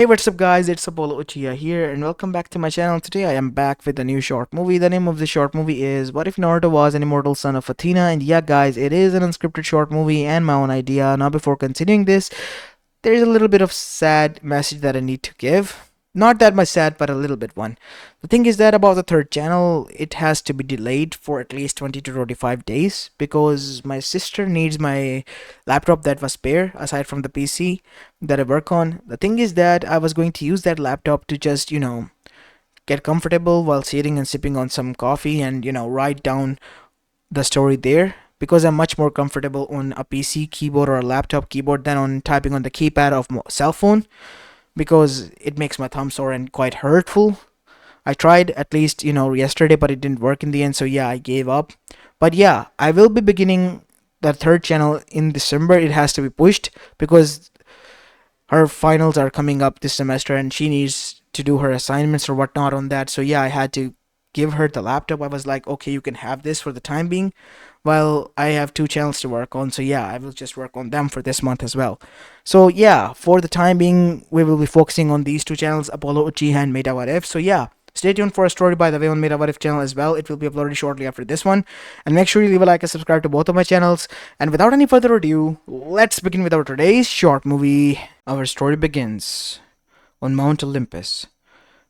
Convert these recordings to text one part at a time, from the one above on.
Hey, what's up guys, it's Apollo Uchiha here and welcome back to my channel. Today I am back with a new short movie. The name of the short movie is What If Naruto Was an Immortal Son of Athena? And yeah guys, it is an unscripted short movie and my own idea. Now before continuing this, there's a little bit of sad message that I need to give. Not that much sad, but a little bit one. The thing is that about the third channel, it has to be delayed for at least 20 to 25 days because my sister needs my laptop that was spare aside from the PC that I work on. The thing is that I was going to use that laptop to just, get comfortable while sitting and sipping on some coffee and, write down the story there because I'm much more comfortable on a PC keyboard or a laptop keyboard than on typing on the keypad of my cell phone because it makes my thumb sore and quite hurtful. I tried at least, yesterday, but it didn't work in the end, so yeah, I gave up. But yeah, I will be beginning the third channel in December. It has to be pushed because her finals are coming up this semester and she needs to do her assignments or whatnot on that. So yeah, I had to give her the laptop. I was like, okay, you can have this for the time being while I have two channels to work on. So yeah, I will just work on them for this month as well. So yeah, for the time being, we will be focusing on these two channels, Apollo Uchiha and Meta What If. So yeah, stay tuned for a story by the way on Meta What If channel as well. It will be uploaded shortly after this one. And make sure you leave a like and subscribe to both of my channels. And without any further ado, let's begin with our today's short movie. Our story begins on Mount Olympus.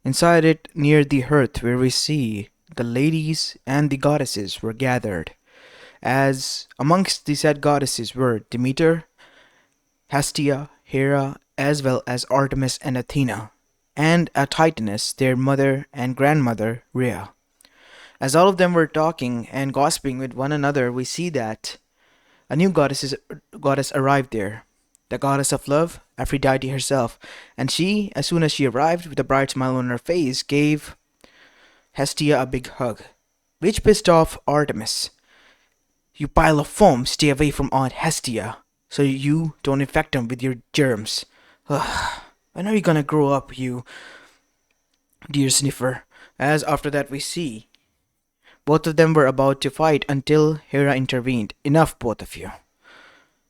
Inside it, near the hearth where we see the ladies and the goddesses were gathered, as amongst the said goddesses were Demeter, Hestia, Hera, as well as Artemis and Athena, and a Titaness, their mother and grandmother, Rhea. As all of them were talking and gossiping with one another, we see that a new goddess arrived there, the goddess of love, Aphrodite herself, and she, as soon as she arrived with a bright smile on her face, gave Hestia a big hug, which pissed off Artemis. You pile of foam, stay away from Aunt Hestia, so you don't infect them with your germs. Ugh. When are you gonna grow up, you dear sniffer? As after that we see, both of them were about to fight until Hera intervened. Enough, both of you.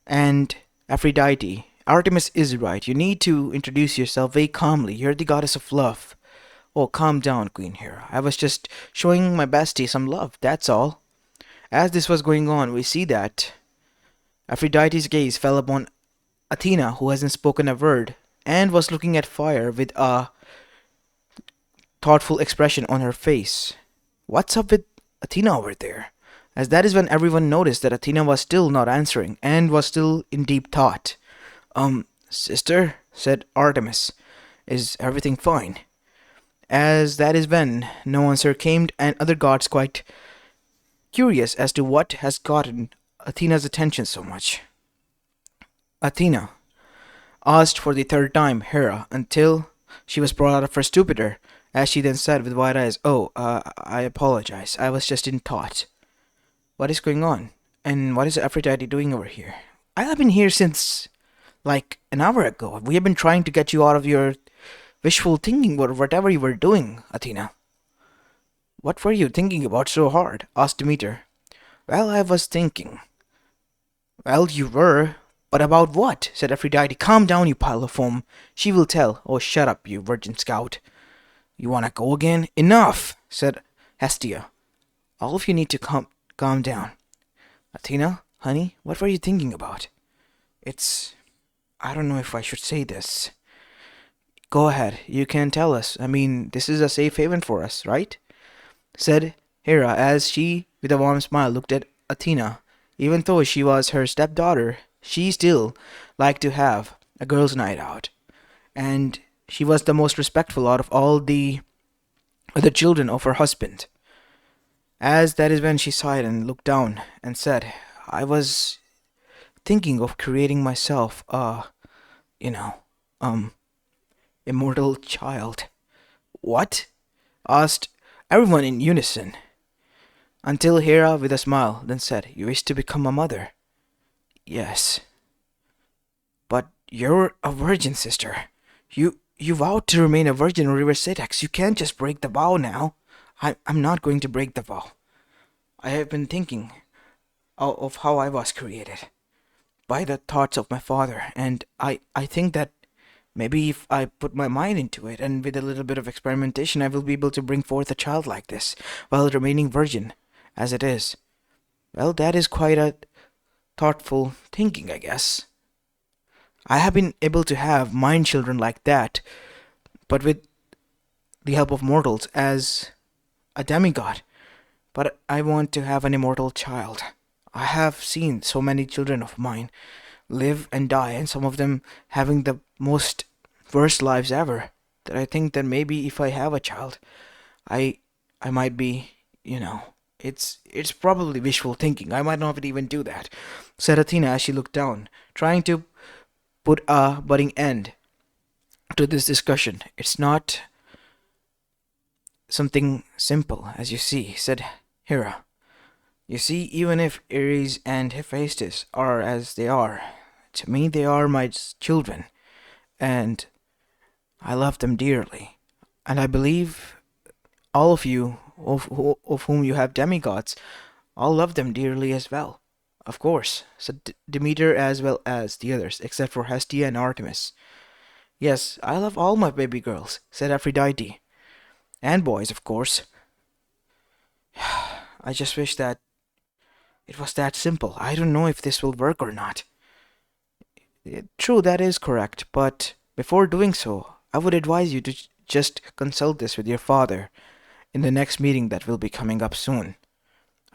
And Aphrodite, Artemis is right. You need to introduce yourself very calmly. You're the goddess of love. Oh, calm down, Queen Hera. I was just showing my bestie some love, that's all. As this was going on, we see that Aphrodite's gaze fell upon Athena, who hasn't spoken a word, and was looking at fire with a thoughtful expression on her face. What's up with Athena over there? As that is when everyone noticed that Athena was still not answering and was still in deep thought. Sister, said Artemis, is everything fine? As that is when no answer came and other gods quite curious as to what has gotten Athena's attention so much. Athena asked for the third time Hera until she was brought out of her stupor, as she then said with wide eyes, I apologize. I was just in thought. What is going on? And what is Aphrodite doing over here? I have been here since, like, an hour ago. We have been trying to get you out of your wishful thinking or whatever you were doing, Athena. What were you thinking about so hard? Asked Demeter. Well, I was thinking. Well, you were. But about what? Said Aphrodite. Calm down, you pile of foam. She will tell. Oh, shut up, you virgin scout. You wanna go again? Enough, said Hestia. All of you need to calm down. Athena, honey, what were you thinking about? I don't know if I should say this. Go ahead, you can tell us. I mean, this is a safe haven for us, right? Said Hera as she, with a warm smile, looked at Athena. Even though she was her stepdaughter, she still liked to have a girls' night out. And she was the most respectful out of all the other children of her husband. As that is when she sighed and looked down and said, I was thinking of creating myself you know, immortal child. What? Asked everyone in unison. Until Hera, with a smile, then said, You wish to become a mother? Yes. But you're a virgin, sister. You vowed to remain a virgin on River Setex. You can't just break the vow now. I'm not going to break the vow. I have been thinking of how I was created by the thoughts of my father, and I think that Maybe if I put my mind into it and with a little bit of experimentation, I will be able to bring forth a child like this while remaining virgin as it is. Well, that is quite a thoughtful thinking, I guess. I have been able to have mind children like that, but with the help of mortals as a demigod. But I want to have an immortal child. I have seen so many children of mine live and die, and some of them having the most worst lives ever. That I think that maybe if I have a child, I I might be, it's probably wishful thinking. I might not even do that, said Athena as she looked down, trying to put a budding end to this discussion. It's not something simple, as you see, said Hera. You see, even if Ares and Hephaestus are as they are, to me they are my children, and I love them dearly. And I believe all of you, of whom you have demigods, all love them dearly as well. Of course, said Demeter as well as the others, except for Hestia and Artemis. Yes, I love all my baby girls, said Aphrodite. And boys, of course. I just wish that it was that simple. I don't know if this will work or not. True, that is correct, but before doing so, I would advise you to just consult this with your father in the next meeting that will be coming up soon.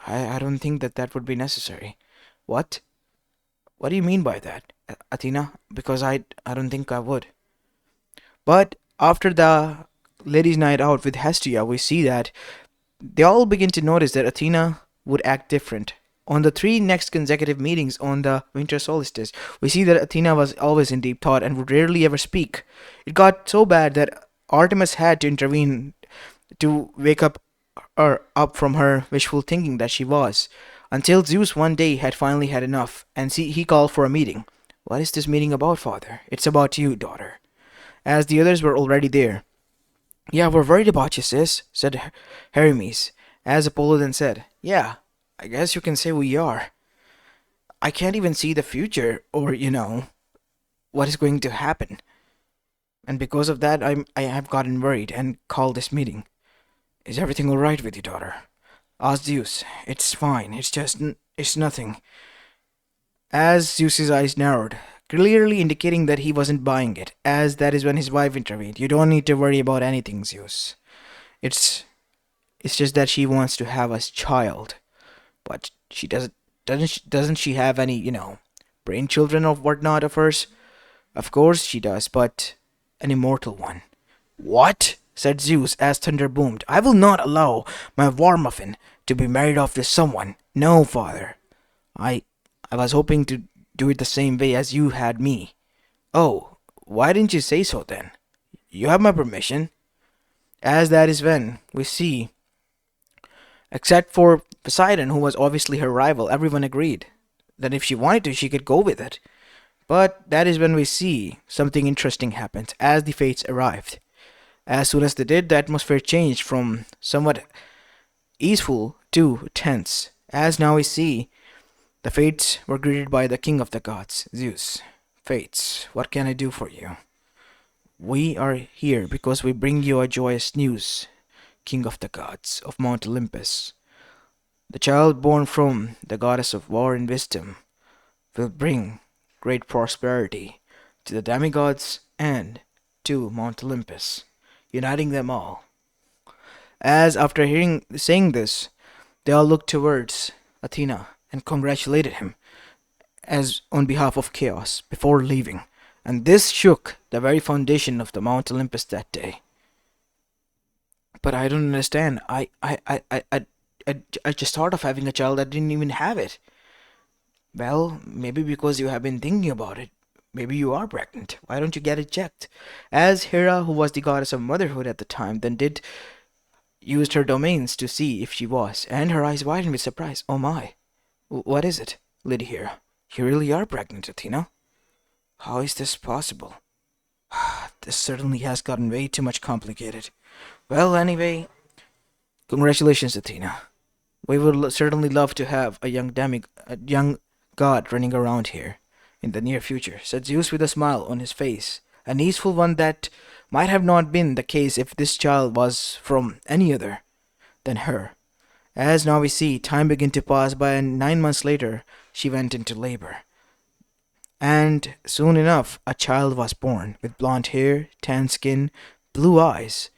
I don't think that that would be necessary. What? What do you mean by that, Athena? Because I don't think I would. But after the ladies' night out with Hestia, we see that they all begin to notice that Athena would act different. On the three next consecutive meetings on the winter solstice, we see that Athena was always in deep thought and would rarely ever speak. It got so bad that Artemis had to intervene to wake up her up from her wishful thinking that she was, until Zeus one day had finally had enough, and he called for a meeting. What is this meeting about, father? It's about you, daughter. As the others were already there. Yeah, we're worried about you, sis, said Hermes, as Apollo then said, yeah, I guess you can say we are. I can't even see the future, or, what is going to happen. And because of that, I have gotten worried and called this meeting. Is everything alright with you, daughter? Asked Zeus. It's fine, it's nothing. As Zeus's eyes narrowed, clearly indicating that he wasn't buying it, as that is when his wife intervened. You don't need to worry about anything, Zeus. It's it's just that she wants to have a child, but she doesn't she have any, brain children or whatnot of hers? Of course she does, but an immortal one. What? Said Zeus as thunder boomed. I will not allow my war muffin to be married off to someone. No, father. I I was hoping to do it the same way as you had me. Oh, why didn't you say so then? You have my permission. As that is when we see, except for Poseidon, who was obviously her rival, everyone agreed that if she wanted to, she could go with it. But that is when we see something interesting happened as the fates arrived. As soon as they did, the atmosphere changed from somewhat easeful to tense. As now we see, the fates were greeted by the king of the gods, Zeus. Fates, what can I do for you? We are here because we bring you a joyous news, king of the gods of Mount Olympus. The child born from the goddess of war and wisdom will bring great prosperity to the demigods and to Mount Olympus, uniting them all. As after hearing saying this, they all looked towards Athena and congratulated him as on behalf of chaos before leaving. And this shook the very foundation of the Mount Olympus that day. But I don't understand. I just thought of having a child. I didn't even have it. Well, maybe because you have been thinking about it. Maybe you are pregnant. Why don't you get it checked? As Hera, who was the goddess of motherhood at the time, then did used her domains to see if she was, and her eyes widened with surprise. Oh my. What is it, Lady Hera? You really are pregnant, Athena? How is this possible? This certainly has gotten way too much complicated. Well, anyway, congratulations, Athena. We would certainly love to have a young god running around here in the near future, said Zeus with a smile on his face an easeful one that might have not been the case if this child was from any other than her. As now we see, time began to pass by, and 9 months later, she went into labor. And soon enough, a child was born with blonde hair, tan skin, blue eyes,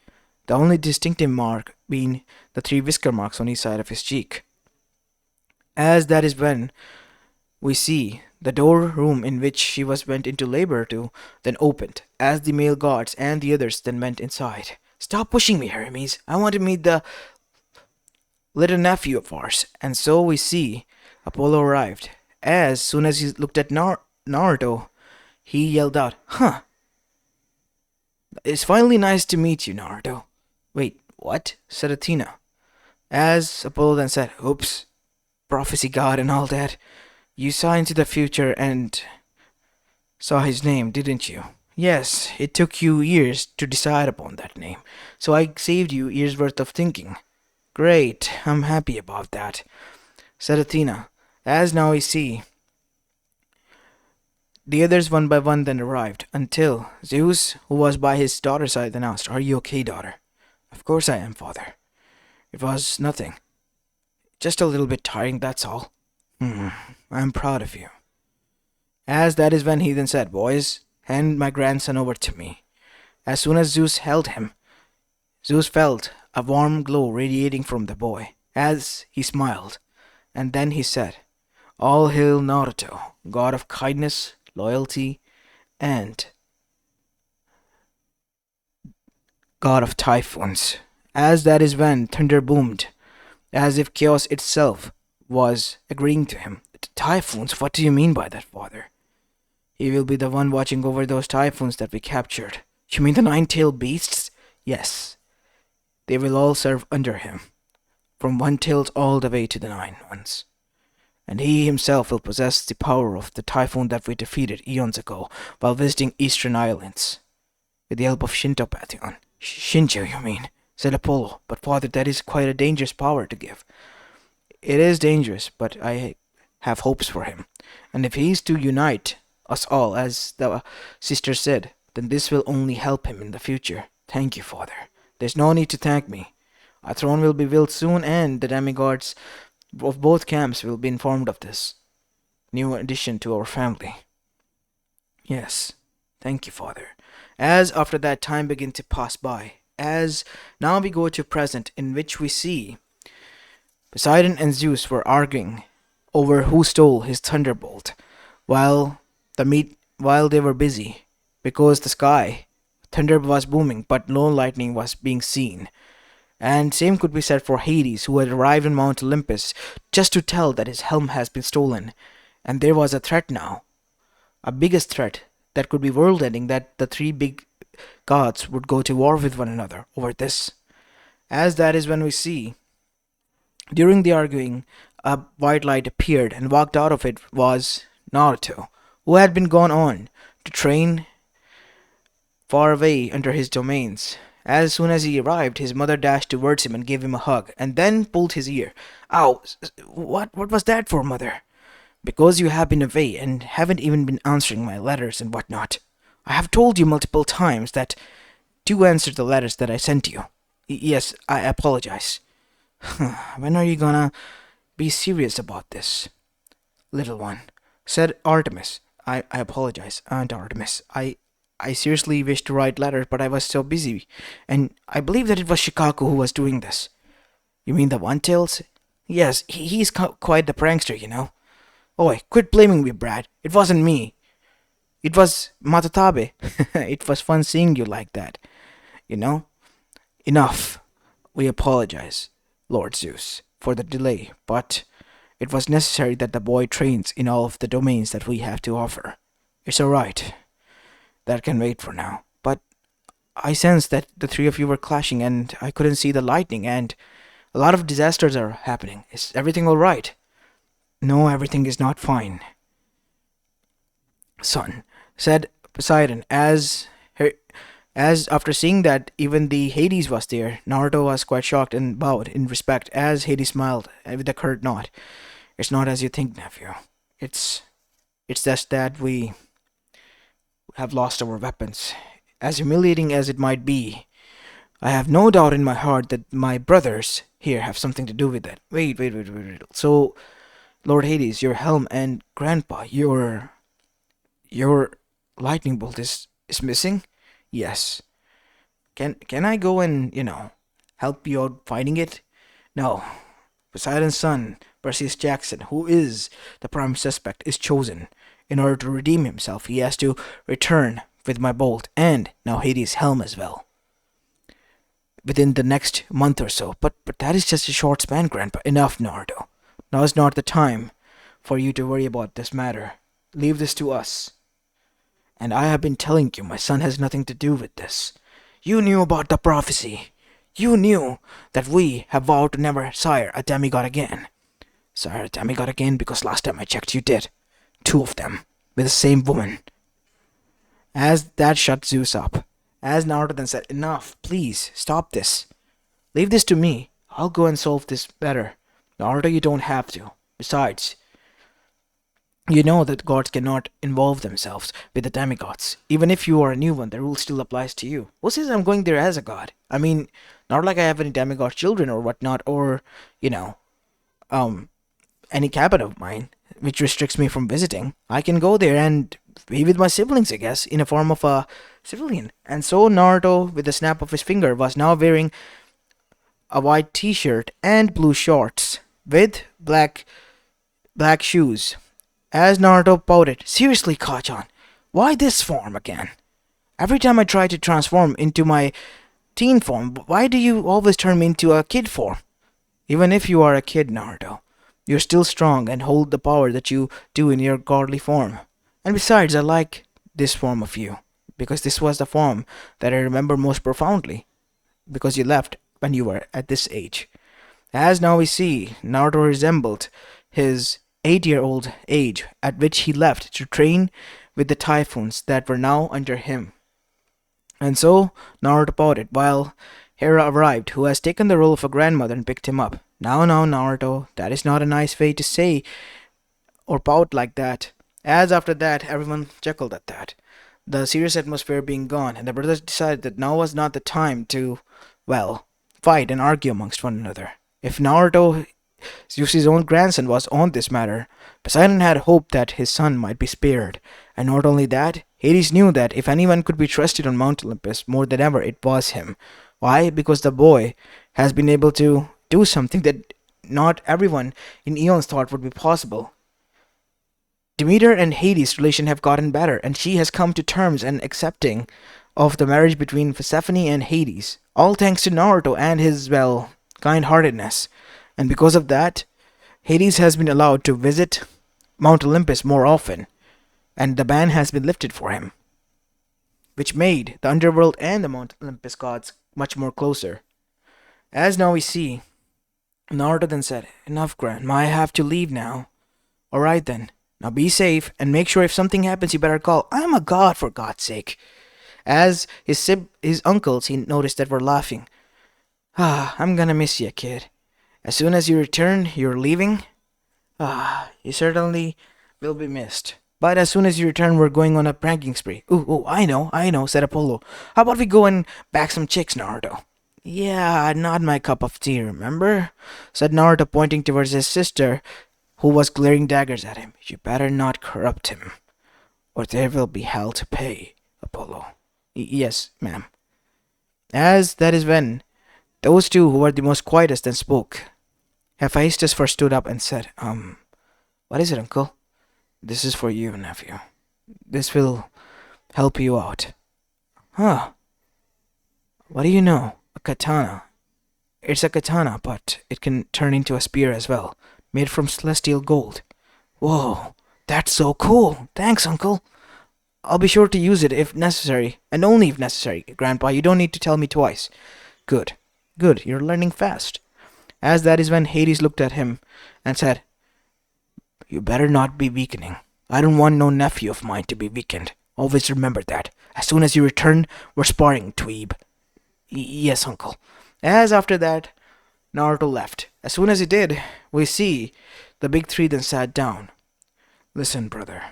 the only distinctive mark being the three whisker marks on each side of his cheek. As that is when we see the door room in which she was went into labor to then opened, as the male guards and the others then went inside. Stop pushing me, Hermes. I want to meet the little nephew of ours. And so we see Apollo arrived. As soon as he looked at Naruto, he yelled out, "Huh, it's finally nice to meet you, Naruto." "Wait, what?" said Athena. As Apollo then said, "Oops, prophecy god and all that. You saw into the future and saw his name, didn't you?" "Yes, it took you years to decide upon that name, so I saved you years worth of thinking." "Great, I'm happy about that," said Athena. As now we see, the others one by one then arrived, until Zeus, who was by his daughter's side, then asked, "Are you okay, daughter?" "Of course I am, father. It was nothing. Just a little bit tiring, that's all." "I'm proud of you." As that is when he then said, "Boys, hand my grandson over to me." As soon as Zeus held him, Zeus felt a warm glow radiating from the boy, as he smiled, and then he said, "All hail Naruto, god of kindness, loyalty, and god of typhoons." As that is when thunder boomed, as if chaos itself was agreeing to him. "Typhoons? What do you mean by that, father?" "He will be the one watching over those typhoons that we captured." "You mean the nine-tailed beasts?" "Yes. They will all serve under him, from one-tailed all the way to the nine ones. And he himself will possess the power of the typhoon that we defeated eons ago while visiting Eastern Islands, with the help of Shinto Pantheon." "Shinjo, you mean?" said Apollo. "But father, that is quite a dangerous power to give." "It is dangerous, but I have hopes for him. And if he is to unite us all, as the sister said, then this will only help him in the future." "Thank you, father." "There's no need to thank me. Our throne will be built soon, and the demigods of both camps will be informed of this new addition to our family." "Yes, thank you, father." As after that time began to pass by, as now we go to present, in which we see Poseidon and Zeus were arguing over who stole his thunderbolt, while while they were busy, because the sky thunder was booming, but no lightning was being seen. And same could be said for Hades, who had arrived on Mount Olympus just to tell that his helm has been stolen. And there was a threat now, a biggest threat that could be world ending, that the three big gods would go to war with one another over this. As that is when we see, during the arguing, a white light appeared, and walked out of it was Naruto, who had been gone on to train far away under his domains. As soon as he arrived, his mother dashed towards him and gave him a hug, and then pulled his ear. "Ow! What was that for, mother?" "Because you have been away, and haven't even been answering my letters and whatnot. I have told you multiple times that to answer the letters that I sent you." "Yes, I apologize." "When are you gonna be serious about this, little one?" said Artemis. I apologize, Aunt Artemis. I seriously wished to write letters, but I was so busy, and I believe that it was Shikaku who was doing this." "You mean the One-Tails?" "Yes, he's quite the prankster, you know." "Oi, quit blaming me, Brad. It wasn't me. It was Matatabe." "It was fun seeing you like that, you know." "Enough. We apologize, Lord Zeus, for the delay, but it was necessary that the boy trains in all of the domains that we have to offer." "It's alright. That can wait for now. But I sensed that the three of you were clashing, and I couldn't see the lightning, and a lot of disasters are happening. Is everything alright?" "No, everything is not fine, son," said Poseidon, as after seeing that even the Hades was there. Naruto was quite shocked and bowed in respect, as Hades smiled with a curt nod. "It's not as you think, nephew. It's just that we have lost our weapons. As humiliating as it might be, I have no doubt in my heart that my brothers here have something to do with it. Wait. So, Lord Hades, your helm and Grandpa, your lightning bolt is missing? Yes. Can I go and, help you out fighting it? No. Poseidon's son, Perseus Jackson, who is the prime suspect, is chosen. In order to redeem himself, he has to return with my bolt and now Hades' helm as well, within the next month or so. But that is just a short span, Grandpa. Enough, Naruto. Now is not the time for you to worry about this matter. Leave this to us. And I have been telling you, my son has nothing to do with this. You knew about the prophecy. You knew that we have vowed to never sire a demigod again. Sire a demigod again because last time I checked you did. Two of them, with the same woman. As that shut Zeus up. As Naruto then said, enough, please, stop this. Leave this to me. I'll go and solve this better. Naruto, you don't have to. Besides, you know that gods cannot involve themselves with the demigods. Even if you are a new one, the rule still applies to you. Who says I'm going there as a god? I mean, not like I have any demigod children or whatnot, or, um, any cabin of mine, which restricts me from visiting. I can go there and be with my siblings, I guess, in a form of a civilian. And so Naruto, with a snap of his finger, was now wearing a white t-shirt and blue shorts with black shoes. As Naruto pouted, seriously, Kachan, why this form again? Every time I try to transform into my teen form, why do you always turn me into a kid form? Even if you are a kid, Naruto, you're still strong and hold the power that you do in your godly form. And besides, I like this form of you, because this was the form that I remember most profoundly, because you left when you were at this age. As now we see, Naruto resembled his 8-year-old age at which he left to train with the typhoons that were now under him. And so Naruto pouted while Hera arrived, who has taken the role of a grandmother and picked him up. Now, Naruto, that is not a nice way to say or pout like that. As after that, everyone chuckled at that, the serious atmosphere being gone, and the brothers decided that now was not the time to, fight and argue amongst one another. If Naruto, Zeus's own grandson, was on this matter, Poseidon had hoped that his son might be spared. And not only that, Hades knew that if anyone could be trusted on Mount Olympus more than ever, it was him. Why? Because the boy has been able to do something that not everyone in eons thought would be possible. Demeter and Hades' relation have gotten better, and she has come to terms and accepting of the marriage between Persephone and Hades, all thanks to Naruto and his, kind-heartedness. And because of that, Hades has been allowed to visit Mount Olympus more often, and the ban has been lifted for him, which made the underworld and the Mount Olympus gods much more closer. As now we see, Naruto then said, enough, Grandma, I have to leave now. Alright then, now be safe, and make sure if something happens you better call. I'm a god, for God's sake. As his uncles, he noticed that were laughing. I'm gonna miss you, kid. As soon as you return, you're leaving? You certainly will be missed. But as soon as you return, we're going on a pranking spree. Ooh, I know, said Apollo. How about we go and back some chicks, Naruto? Yeah, not my cup of tea, remember? Said Naruto, pointing towards his sister, who was glaring daggers at him. You better not corrupt him, or there will be hell to pay, Apollo. Yes, ma'am. As that is when those two who were the most quietest then spoke. Hephaestus first stood up and said, what is it, uncle? This is for you, nephew. This will help you out. Huh. What do you know? A katana. It's a katana, but it can turn into a spear as well, made from celestial gold. Whoa, that's so cool. Thanks, uncle. I'll be sure to use it if necessary, and only if necessary, Grandpa. You don't need to tell me twice. Good, you're learning fast. As that is when Hades looked at him and said, you better not be weakening. I don't want no nephew of mine to be weakened. Always remember that. As soon as you return, we're sparring, dweeb. Yes, uncle. As after that, Naruto left. As soon as he did, we see the big three then sat down. Listen, brother,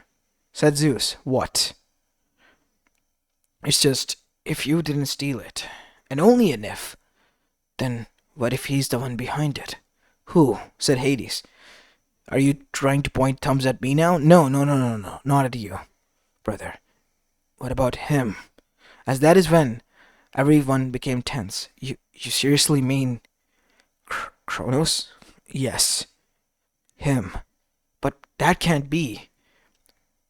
said Zeus. What? It's just, if you didn't steal it, and only an if, then what if he's the one behind it? Who? Said Hades. Are you trying to point thumbs at me now? No, no, no, no, no, not at you, brother. What about him? As that is when everyone became tense. You seriously mean Kronos? Yes, him. But that can't be,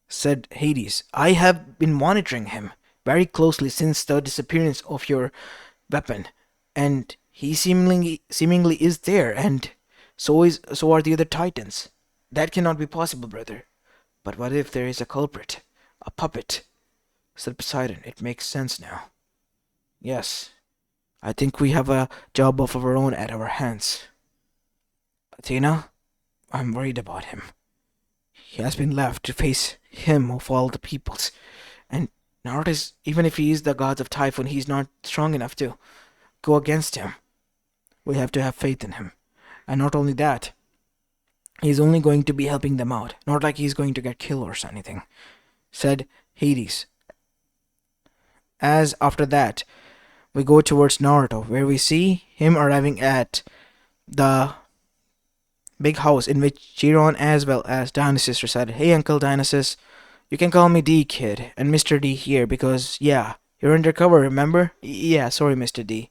said Hades. I have been monitoring him very closely since the disappearance of your weapon, and he seemingly is there, and so are the other titans. That cannot be possible, brother. But what if there is a culprit, a puppet? Said Poseidon. It makes sense now. Yes, I think we have a job of our own at our hands. Athena, I'm worried about him. He has been left to face him of all the peoples. And Naruto, even if he is the god of Typhoon, he's not strong enough to go against him. We have to have faith in him. And not only that, he's only going to be helping them out. Not like he's going to get killed or anything, said Hades. As after that, we go towards Naruto, where we see him arriving at the big house in which Chiron as well as Dionysus resided. Hey, Uncle Dionysus, you can call me D, kid, and Mr. D here because, yeah, you're undercover, remember? Yeah, sorry, Mr. D.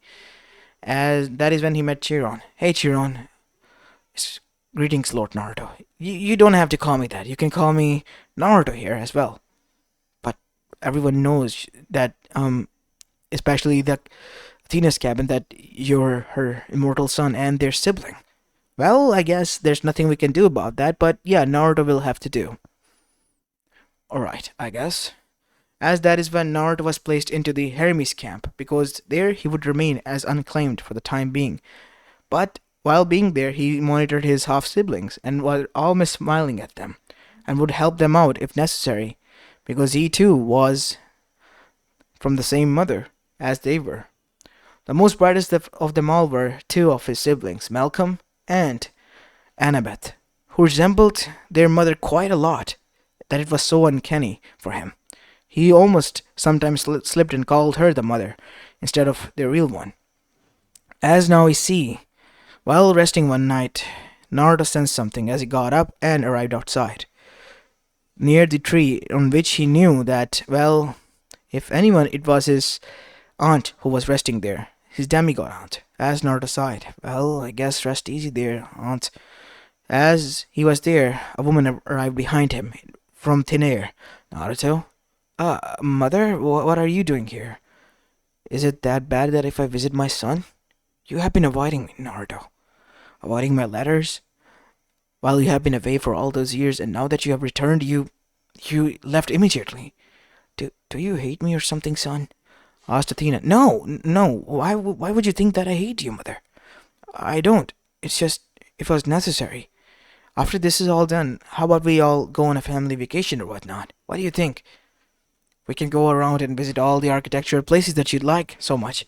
As that is when he met Chiron. Hey, Chiron. Greetings, Lord Naruto. You don't have to call me that. You can call me Naruto here as well. But everyone knows that, especially the Athena's cabin, that you're her immortal son and their sibling. Well, I guess there's nothing we can do about that, but yeah, Naruto will have to do. Alright, I guess. As that is when Naruto was placed into the Hermes camp, because there he would remain as unclaimed for the time being. But while being there, he monitored his half siblings and was always smiling at them, and would help them out if necessary, because he too was from the same mother as they were. The most brightest of them all were two of his siblings, Malcolm and Annabeth, who resembled their mother quite a lot, that it was so uncanny for him. He almost sometimes slipped and called her the mother instead of the real one. As now we see, while resting one night, Naruto sensed something as he got up and arrived outside, near the tree on which he knew that, well, if anyone, it was his aunt who was resting there, his demigod aunt. As Naruto sighed, well, I guess rest easy there, aunt. As he was there, a woman arrived behind him from thin air. Naruto? Mother, what are you doing here? Is it that bad that if I visit my son? You have been avoiding me, Naruto. Avoiding my letters? While you have been away for all those years, and now that you have returned, you left immediately. Do you hate me or something, son? Asked Athena. No, no. Why would you think that I hate you, mother? I don't. It's just, it was necessary. After this is all done, how about we all go on a family vacation or whatnot? What do you think? We can go around and visit all the architectural places that you'd like so much.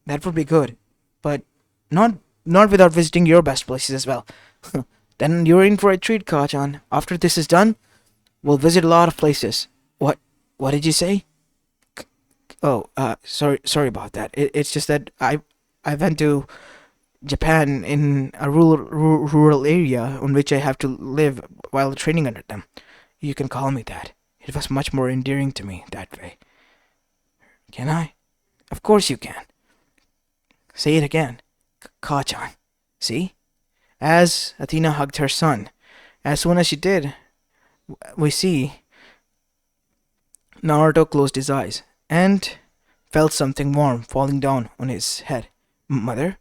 That would be good, but not without visiting your best places as well. Then you're in for a treat, Kachan. After this is done, we'll visit a lot of places. What did you say? Oh, sorry about that. It's just that I went to Japan in a rural area on which I have to live while training under them. You can call me that. It was much more endearing to me that way. Can I? Of course you can. Say it again. Kachan. See? As Athena hugged her son, as soon as she did, we see Naruto closed his eyes and felt something warm falling down on his head. Mother?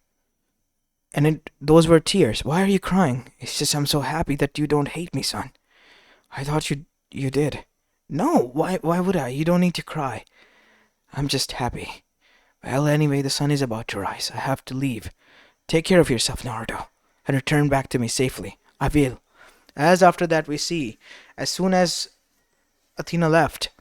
And those were tears. Why are you crying? It's just I'm so happy that you don't hate me, son. I thought you did. No, why would I? You don't need to cry. I'm just happy. Well, anyway, the sun is about to rise. I have to leave. Take care of yourself, Naruto, and return back to me safely. I will. As after that we see, as soon as Athena left,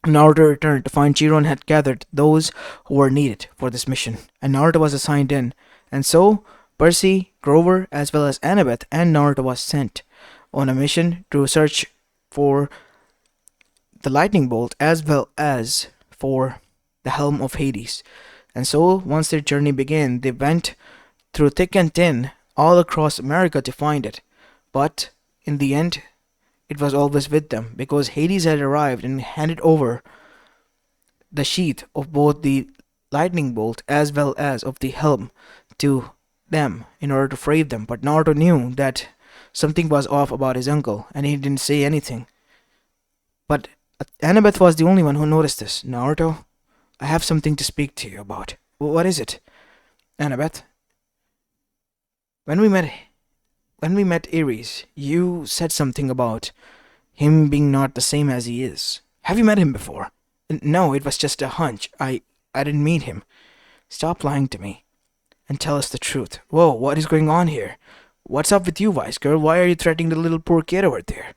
Naruto returned to find Chiron had gathered those who were needed for this mission, and Naruto was assigned in. And so, Percy, Grover, as well as Annabeth and Naruto was sent on a mission to search for the lightning bolt as well as for the helm of Hades. And so, once their journey began, they went through thick and thin all across America to find it. But in the end, it was always with them because Hades had arrived and handed over the sheath of both the lightning bolt as well as of the helm to them in order to free them. But Naruto knew that something was off about his uncle and he didn't say anything. But Annabeth was the only one who noticed this. Naruto, I have something to speak to you about. What is it? Annabeth, when we met when we met Ares, you said something about him being not the same as he is. Have you met him before? No, it was just a hunch. I didn't meet him. Stop lying to me and tell us the truth. Whoa, what is going on here? What's up with you, wise girl? Why are you threatening the little poor kid over there?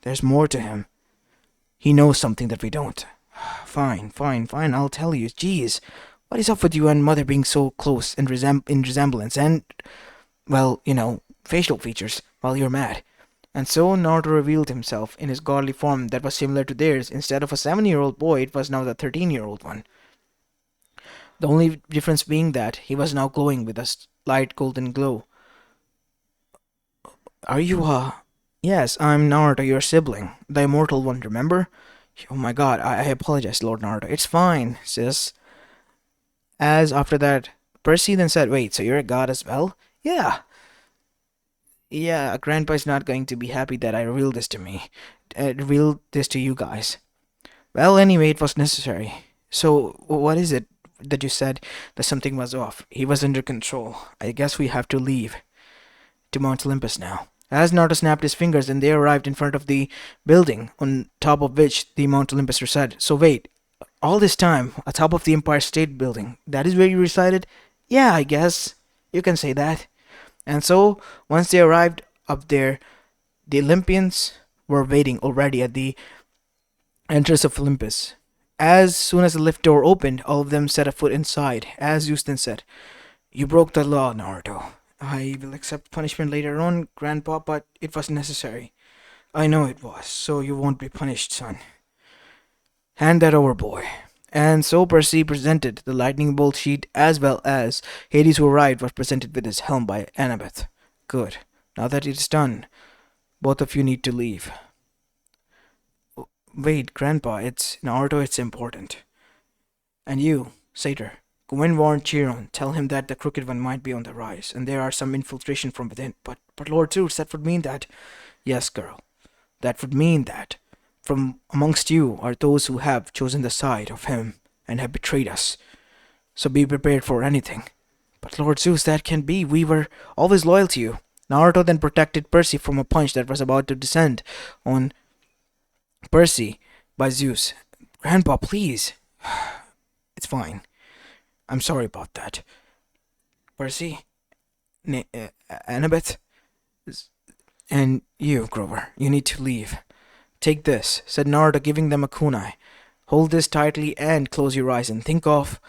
There's more to him. He knows something that we don't. Fine, fine, fine, I'll tell you. Jeez, what is up with you and mother being so close in resemblance and, well, facial features while you're mad? And so Naruto revealed himself in his godly form that was similar to theirs. Instead of a 7-year-old boy, it was now the 13-year-old one. The only difference being that he was now glowing with a light golden glow. Are you, Yes, I'm Naruto, your sibling. The immortal one, remember? Oh my god, I apologize, Lord Naruto. It's fine, sis. As after that, Percy then said, wait, so you're a god as well? Yeah. Yeah, Grandpa's not going to be happy that I revealed this to me. Revealed this to you guys. Well, anyway, it was necessary. So, what is it that you said that something was off? He was under control. I guess we have to leave to Mount Olympus now. As Naruto snapped his fingers and they arrived in front of the building on top of which the Mount Olympus resided. So wait, all this time, atop of the Empire State Building, that is where you resided? Yeah, I guess. You can say that. And so, once they arrived up there, the Olympians were waiting already at the entrance of Olympus. As soon as the lift door opened, all of them set a foot inside. As Zeus then said, you broke the law, Naruto. I will accept punishment later on, Grandpa, but it was necessary. I know it was, so you won't be punished, son. Hand that over, boy. And so Percy presented the lightning bolt sheet as well as Hades, who arrived, was presented with his helm by Annabeth. Good. Now that it is done, both of you need to leave. Wait, Grandpa, it's Naruto, it's important. And you, Satyr, go and warn Chiron. Tell him that the Crooked One might be on the rise, and there are some infiltration from within. But Lord Zeus, that would mean that... Yes, girl. That would mean that from amongst you are those who have chosen the side of him and have betrayed us. So be prepared for anything. But Lord Zeus, that can't be. We were always loyal to you. Naruto then protected Percy from a punch that was about to descend on Percy by Zeus. Grandpa, please. It's fine. I'm sorry about that. Percy, Annabeth, and you, Grover, you need to leave. Take this, said Naruto, giving them a kunai. Hold this tightly and close your eyes and think of,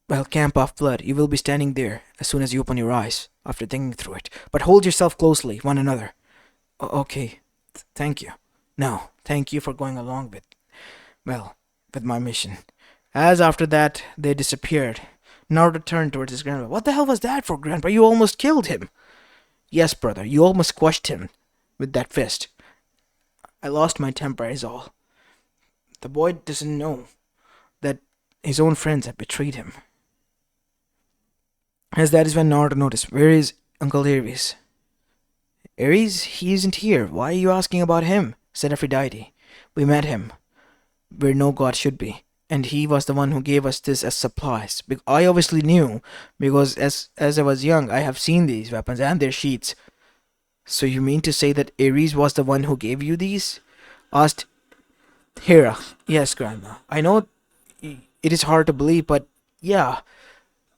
well, Camp of Blood. You will be standing there as soon as you open your eyes after thinking through it. But hold yourself closely, one another. Okay, thank you. No, thank you for going along with my mission. As after that, they disappeared. Naruto turned towards his grandpa. What the hell was that for, Grandpa? You almost killed him. Yes, brother, you almost squashed him with that fist. I lost my temper is all. The boy doesn't know that his own friends have betrayed him. As that is when Naruto noticed, where is Uncle Ares? Ares? He isn't here. Why are you asking about him? Said Aphrodite. We met him where no god should be. And he was the one who gave us this as supplies. I obviously knew, because as I was young, I have seen these weapons and their sheaths. So you mean to say that Ares was the one who gave you these? Asked Hera. Yes, Grandma. I know it is hard to believe, but yeah,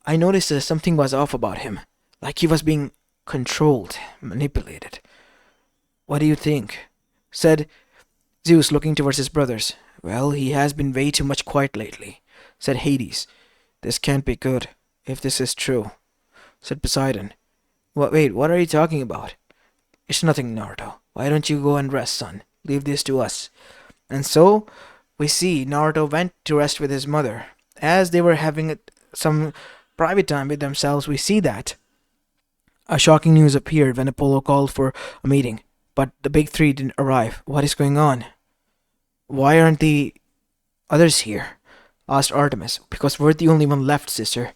I noticed that something was off about him. Like he was being controlled, manipulated. What do you think? Said Zeus, looking towards his brothers. Well, he has been way too much quiet lately, said Hades. This can't be good, if this is true, said Poseidon. Wait, what are you talking about? It's nothing, Naruto. Why don't you go and rest, son? Leave this to us. And so we see Naruto went to rest with his mother. As they were having some private time with themselves, we see that a shocking news appeared when Apollo called for a meeting. But the big three didn't arrive. What is going on? Why aren't the others here? Asked Artemis. Because we're the only one left, sister.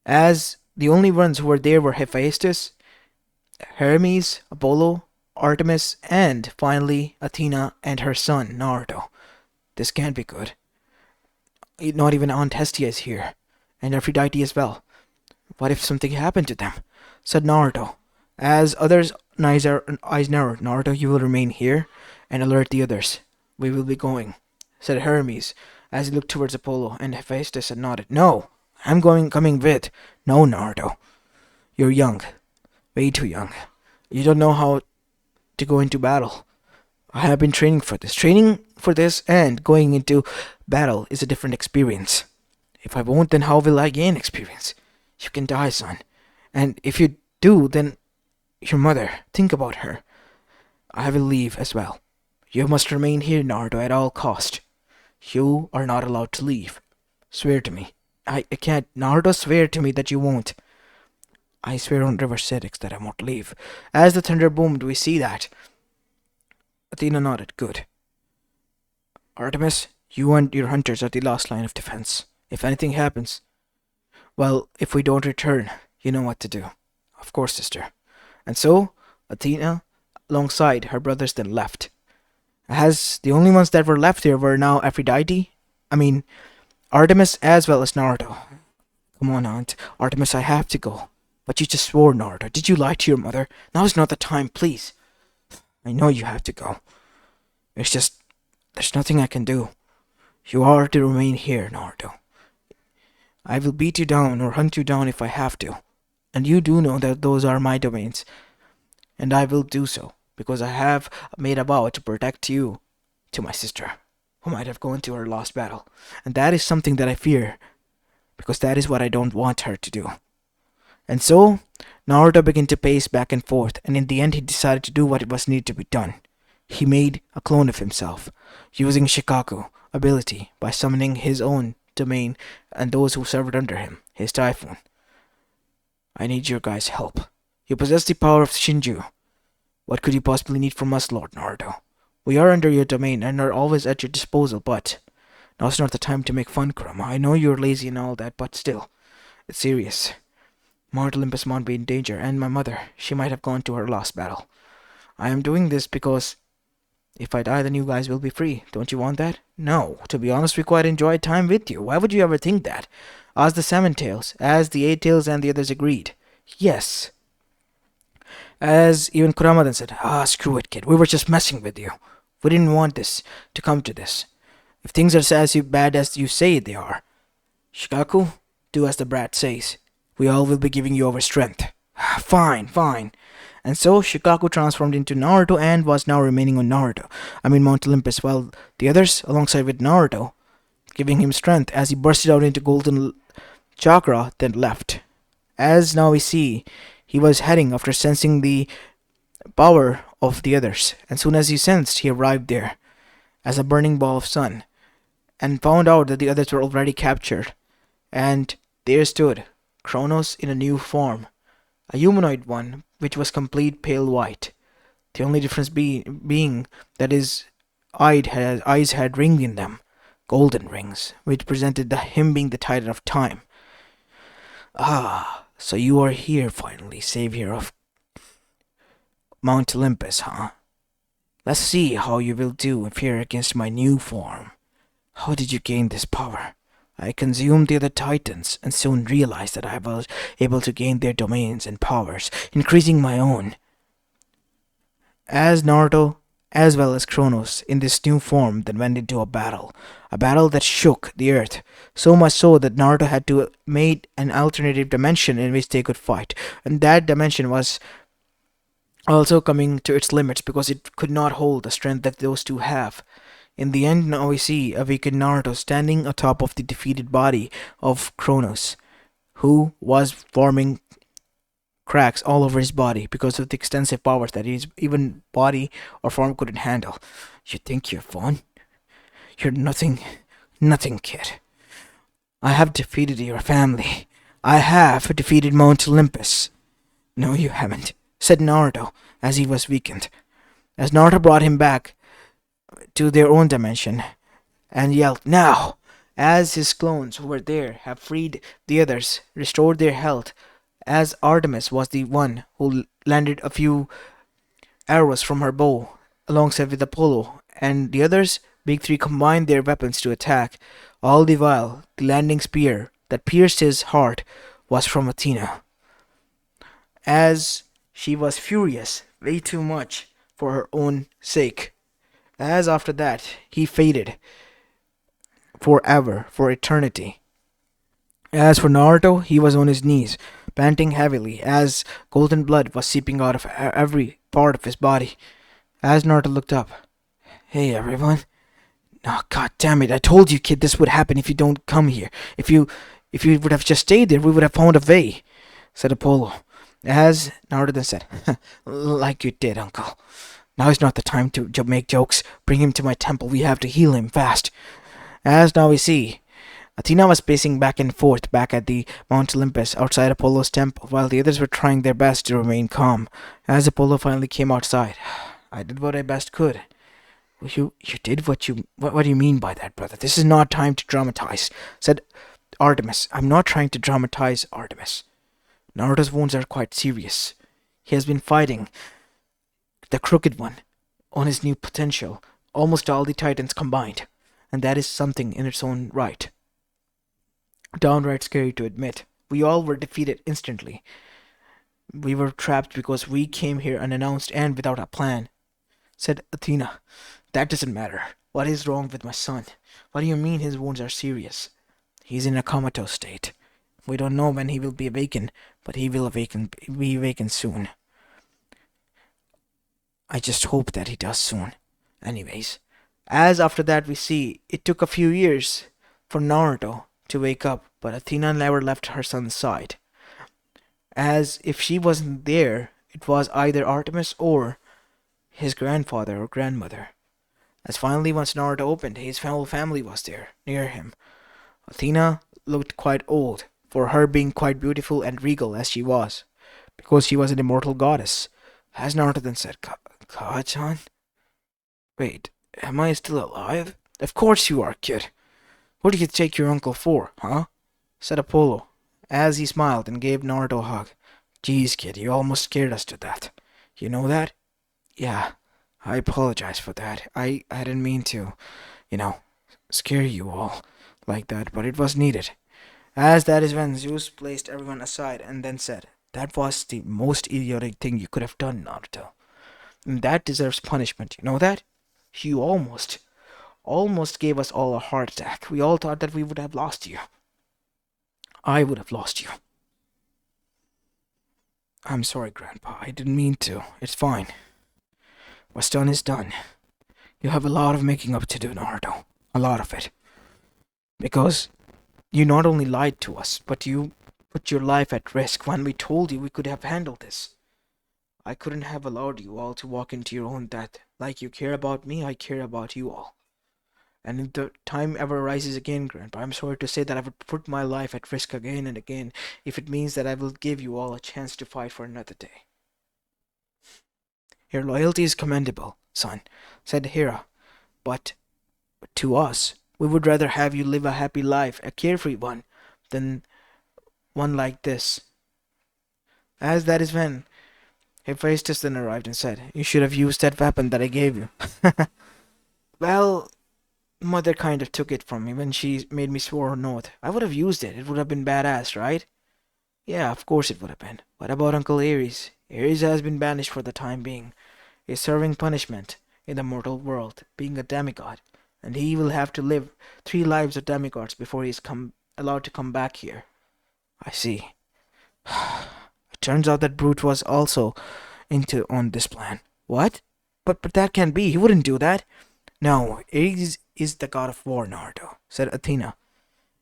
As the only ones who were there were Hephaestus, Hermes, Apollo, Artemis, and finally Athena and her son, Naruto. This can't be good. Not even Aunt Hestia is here, and Aphrodite as well. What if something happened to them? Said Naruto. As others' eyes narrowed, Naruto, you will remain here and alert the others. We will be going, said Hermes, as he looked towards Apollo, and Hephaestus had nodded. No, I'm coming with. No, Naruto. You're young. Way too young. You don't know how to go into battle. I have been training for this. Training for this and going into battle is a different experience. If I won't, then how will I gain experience? You can die, son. And if you do, then your mother. Think about her. I will leave as well. You must remain here, Naruto, at all cost. You are not allowed to leave. Swear to me. I can't. Naruto, swear to me that you won't. I swear on River Styx that I won't leave. As the thunder boomed, we see that. Athena nodded. Good. Artemis, you and your hunters are the last line of defense. If anything happens, well, if we don't return, you know what to do. Of course, sister. And so, Athena, alongside her brothers, then left. As the only ones that were left here were now Artemis as well as Naruto. Come on, Aunt. Artemis, I have to go. But you just swore, Naruto. Did you lie to your mother? Now is not the time, please. I know you have to go. It's just, there's nothing I can do. You are to remain here, Naruto. I will beat you down or hunt you down if I have to. And you do know that those are my domains. And I will do so, because I have made a vow to protect you to my sister, who might have gone to her last battle. And that is something that I fear, because that is what I don't want her to do. And so, Naruto began to pace back and forth, and in the end he decided to do what was needed to be done. He made a clone of himself, using Shikaku ability by summoning his own domain and those who served under him, his typhoon. I need your guys' help. You possess the power of Shinju. What could you possibly need from us, Lord Naruto? We are under your domain and are always at your disposal, but now's not the time to make fun, Kurama. I know you're lazy and all that, but still, it's serious. Mount Olympus might be in danger, and my mother, she might have gone to her last battle. I am doing this because if I die, then you guys will be free. Don't you want that? No. To be honest, we quite enjoyed time with you. Why would you ever think that? Asked the Seven Tails, as the Eight Tails and the others agreed. Yes. As even Kurama then said, screw it, kid. We were just messing with you. We didn't want this to come to this. If things are as bad as you say they are, Shikaku, do as the brat says. We all will be giving you our strength. Fine, fine. And so Shikaku transformed into Naruto and was now remaining on Mount Olympus, while the others, alongside with Naruto, giving him strength as he bursted out into golden chakra, then left. As now we see, he was heading after sensing the power of the others, and soon as he sensed, he arrived there as a burning ball of sun, and found out that the others were already captured. And there stood Kronos in a new form, a humanoid one, which was complete pale white. The only difference being that his eyes had rings in them, golden rings, which presented him being the Titan of Time. Ah, so you are here finally, savior of Mount Olympus, huh? Let's see how you will do if you're against my new form. How did you gain this power? I consumed the other titans and soon realized that I was able to gain their domains and powers, increasing my own. As Naruto, as well as Kronos, in this new form, then went into a battle that shook the earth, so much so that Naruto had to make an alternative dimension in which they could fight, and that dimension was also coming to its limits because it could not hold the strength that those two have. In the end, now we see a weakened Naruto standing atop of the defeated body of Kronos, who was forming cracks all over his body because of the extensive powers that his even body or form couldn't handle. You think you're fun? You're nothing, nothing, kid. I have defeated your family. I have defeated Mount Olympus. No, you haven't, said Naruto as he was weakened. As Naruto brought him back to their own dimension and yelled, "Now!" As his clones who were there have freed the others, restored their health, as Artemis was the one who landed a few arrows from her bow alongside with Apollo, and the others, Big Three combined their weapons to attack. All the while, the landing spear that pierced his heart was from Athena, as she was furious way too much for her own sake. As after that, he faded forever, for eternity. As for Naruto, he was on his knees, panting heavily as golden blood was seeping out of every part of his body. As Naruto looked up, "Hey everyone. Oh, god damn it, I told you, kid, this would happen if you don't come here. If you would have just stayed there, we would have found a way," said Apollo. As Naruto then said, "Like you did, uncle. Now is not the time to make jokes. Bring him to my temple. We have to heal him fast." As now we see, Athena was pacing back and forth back at the Mount Olympus outside Apollo's temple, while the others were trying their best to remain calm. As Apollo finally came outside, "I did what I best could." You did what do you mean by that, brother? This is not time to dramatize," said Artemis. "I'm not trying to dramatize, Artemis. Naruto's wounds are quite serious. He has been fighting the Crooked One on his new potential, almost all the Titans combined, and that is something in its own right. Downright scary to admit. We all were defeated instantly. We were trapped because we came here unannounced and without a plan," said Athena. "That doesn't matter. What is wrong with my son? What do you mean his wounds are serious?" "He's in a comatose state. We don't know when he will be awakened, but he will be awakened soon. I just hope that he does soon. Anyways, as after that we see, it took a few years for Naruto to wake up, but Athena never left her son's side. As if she wasn't there, it was either Artemis or his grandfather or grandmother. As finally once Naruto opened, his whole family was there, near him. Athena looked quite old, for her being quite beautiful and regal as she was, because she was an immortal goddess. As Naruto then said, "Kawa-chan? Wait, am I still alive?" "Of course you are, kid. What do you take your uncle for, huh?" said Apollo, as he smiled and gave Naruto a hug. "Geez, kid, you almost scared us to death. You know that?" "Yeah, I apologize for that. I didn't mean to, you know, scare you all like that, but it was needed." As that is when Zeus placed everyone aside and then said, "That was the most idiotic thing you could have done, Naruto. And that deserves punishment, you know that? You almost gave us all a heart attack. We all thought that we would have lost you. I would have lost you." "I'm sorry, Grandpa. I didn't mean to. It's fine. What's done is done. You have a lot of making up to do, Naruto. A lot of it. Because you not only lied to us, but you put your life at risk when we told you we could have handled this. I couldn't have allowed you all to walk into your own death. Like you care about me, I care about you all. And if the time ever arises again, Grandpa, I'm sorry to say that I would put my life at risk again and again if it means that I will give you all a chance to fight for another day." "Your loyalty is commendable, son," said Hera, but to us, we would rather have you live a happy life, a carefree one, than one like this." As that is when Hephaestus then arrived and said, "You should have used that weapon that I gave you." "Well, Mother kind of took it from me when she made me swear an oath. I would have used it. It would have been badass, right?" "Yeah, of course it would have been. What about Uncle Ares? Ares has been banished for the time being. He's serving punishment in the mortal world, being a demigod, and he will have to live 3 lives of demigods before he is allowed to come back here." "I see. It turns out that Brute was also into on this plan." "What? But that can't be. He wouldn't do that." "No, Ares is the god of war, Naruto," said Athena,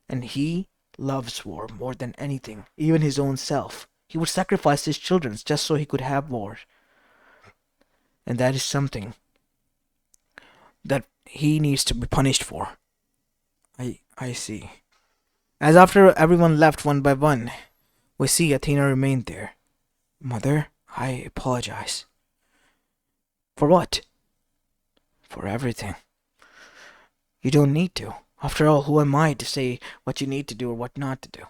"and he loves war more than anything, even his own self. He would sacrifice his children just so he could have war. And that is something that he needs to be punished for. I see. As after everyone left one by one, we see Athena remained there. Mother, I apologize. For what? For everything. You don't need to. After all, who am I to say what you need to do or what not to do?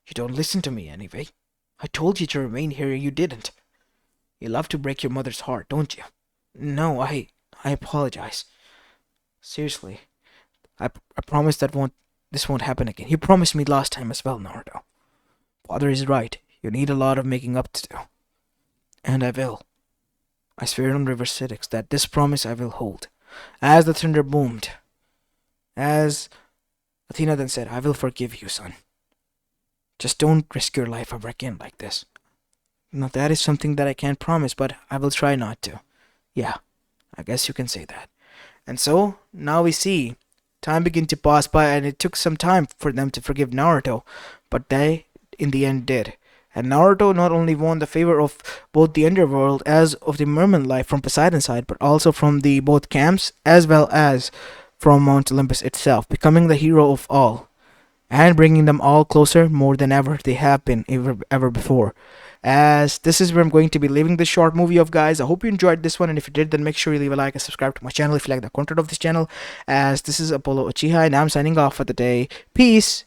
You don't listen to me anyway. I told you to remain here and you didn't. You love to break your mother's heart, don't you? No, I apologize. Seriously, I promise that this won't happen again. You promised me last time as well, Naruto. Father is right. You need a lot of making up to do. And I will. I swear on River Styx that this promise I will hold. As the thunder boomed, as Athena then said, I will forgive you, son. Just don't risk your life ever again like this. Now that is something that I can't promise, but I will try not to. Yeah, I guess you can say that. And so, now we see, time began to pass by and it took some time for them to forgive Naruto, but they, in the end, did. And Naruto not only won the favor of both the underworld as of the merman life from Poseidon's side, but also from the both camps as well as from Mount Olympus itself, becoming the hero of all and bringing them all closer more than ever they have been ever before. As this is where I'm going to be leaving this short movie of, guys. I hope you enjoyed this one, and if you did, then make sure you leave a like and subscribe to my channel if you like the content of this channel. As this is Apollo Uchiha, and I'm signing off for the day. Peace.